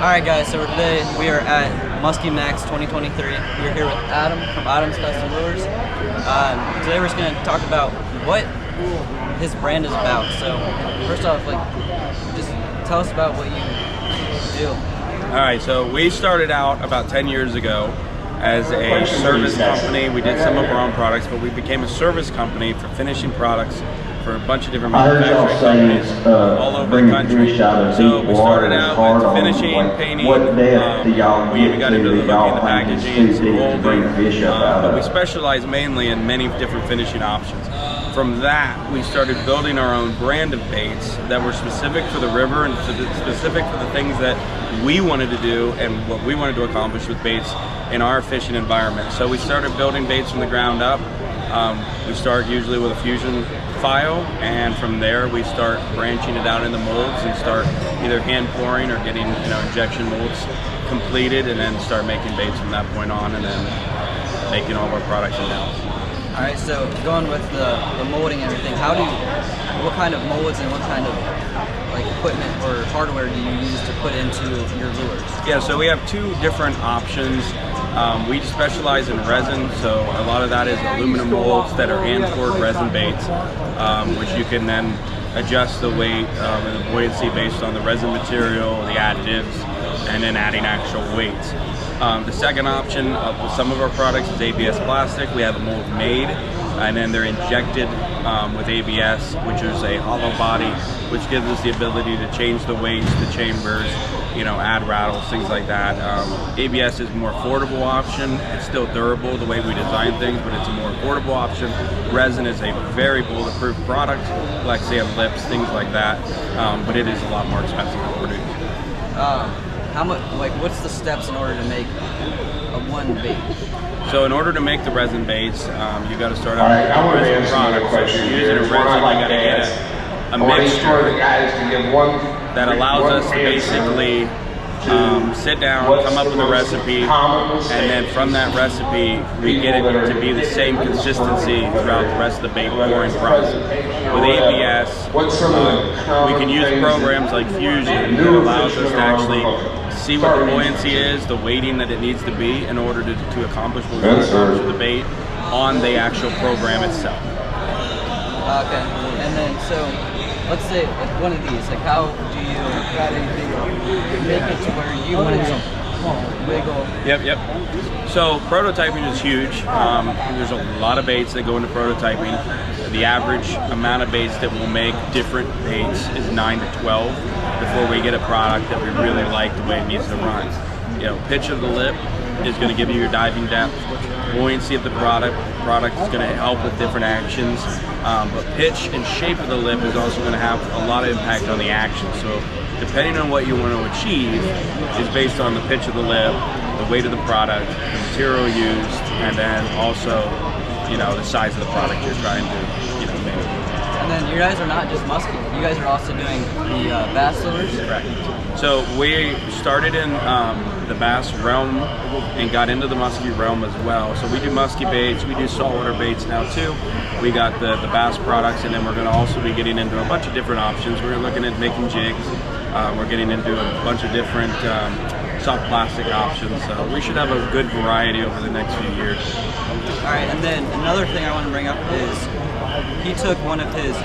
Alright guys, so today we are at Muskie MAX 2023. We're here with Adam from Adam's Custom Lures. Today we're just going to talk about what his brand is about. So first off, just tell us about what you do. Alright, so we started out about 10 years ago as a service company. We did some of our own products, but we became a service company for finishing products for a bunch of different manufacturing companies all over the country. So we started out with finishing, painting, we even got into the hooking, the packaging, some molding, but we specialize mainly in many different finishing options. From that, we started building our own brand of baits that were specific for the river and specific for the things that we wanted to do and what we wanted to accomplish with baits in our fishing environment. So we started building baits from the ground up. We start usually with a fusion file, and from there we start branching it out into molds and start either hand pouring or getting injection molds completed, and then start making baits from that point on, and then making all of our products in-house. All right, so going with the molding and everything, what kind of molds and what kind of equipment or hardware do you use to put into your lures? Yeah, so we have two different options. We specialize in resin, so a lot of that is aluminum molds that are hand-poured resin baits, which you can then adjust the weight and the buoyancy based on the resin material, the additives, and then adding actual weights. The second option with some of our products is ABS plastic. We have a mold made, and then they're injected with ABS, which is a hollow body, which gives us the ability to change the weights, the chambers, add rattles, things like that. ABS is a more affordable option. It's still durable the way we design things, but it's a more affordable option. Resin is a very bulletproof product, like say on lips, things like that, but it is a lot more expensive to produce. How much? What's the steps in order to make one bait? So in order to make the resin baits, you got to start out with a resin product. So if you're using a resin, you got to get a mixture that allows us to basically sit down, come up with a recipe, and then from that recipe, we get it to be the same consistency throughout the rest of the bait pouring process. With ABS, we can use programs like Fusion that allows us to actually see what the buoyancy is, the weighting that it needs to be in order to accomplish what we want to accomplish with the bait on the actual program itself. Okay, and then so let's say one of these, how do you make it to where you want it to wiggle? Yep. So prototyping is huge. There's a lot of baits that go into prototyping. The average amount of baits that we'll make different baits is 9 to 12 before we get a product that we really like the way it needs to run. Pitch of the lip is going to give you your diving depth. Buoyancy of the product is going to help with different actions. But pitch and shape of the lip is also going to have a lot of impact on the action. So depending on what you want to achieve is based on the pitch of the lip, the weight of the product, the material used, and then also the size of the product you're trying to make. And then you guys are not just muskie, you guys are also doing the bass lures? Correct. So we started in the bass realm and got into the muskie realm as well. So we do muskie baits, we do saltwater baits now too. We got the bass products, and then we're going to also be getting into a bunch of different options. We're looking at making jigs. We're getting into a bunch of different soft plastic options. So we should have a good variety over the next few years. All right, and then another thing I want to bring up is he took one of his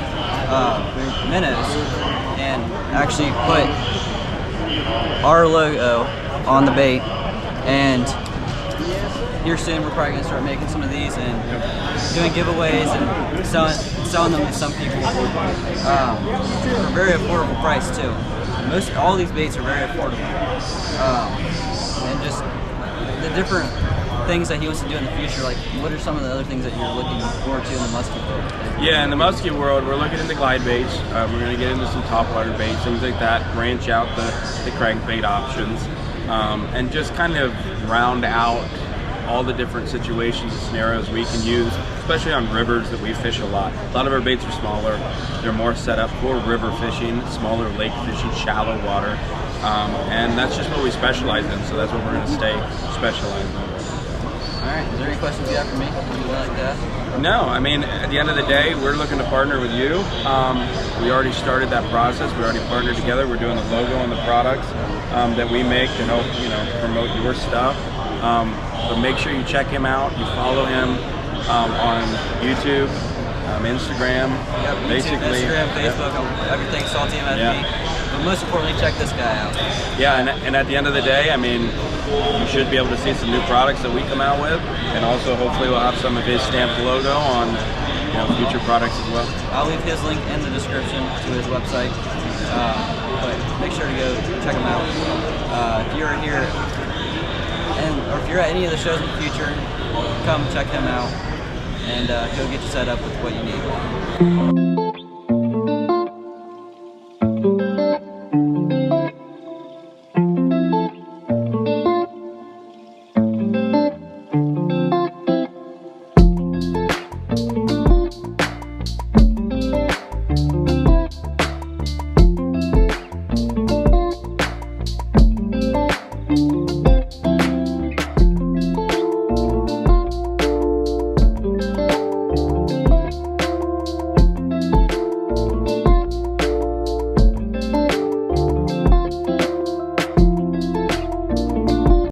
minnows and actually put our logo on the bait, and here soon we're probably going to start making some of these and doing giveaways and selling them to some people for a very affordable price too. All these baits are very affordable, and just the different things that he wants to do in the future. What are some of the other things that you're looking forward to in the muskie world? Yeah, in the muskie world, we're looking into glide baits. We're going to get into some topwater baits, things like that, branch out the crankbait options, and just kind of round out all the different situations and scenarios we can use, especially on rivers that we fish a lot. A lot of our baits are smaller. They're more set up for river fishing, smaller lake fishing, shallow water, and that's just what we specialize in, so that's what we're going to stay specialized in. All right, is there any questions you have for me? Anything like that? No, I mean, at the end of the day, we're looking to partner with you. We already started that process. We already partnered together. We're doing the logo on the products. that we make to help, you know, promote your stuff. But make sure you check him out. You follow him on YouTube, Instagram, Yep, basically. YouTube, Instagram, Facebook, everything Salty MSB. Yeah. But most importantly, check this guy out. Yeah, and at the end of the day, I mean, you should be able to see some new products that we come out with, and also hopefully we'll have some of his stamped logo on, you know, future products as well. I'll leave his link in the description to his website, but make sure to go check him out. If you're here, or if you're at any of the shows in the future, come check him out, and he'll get you set up with what you need.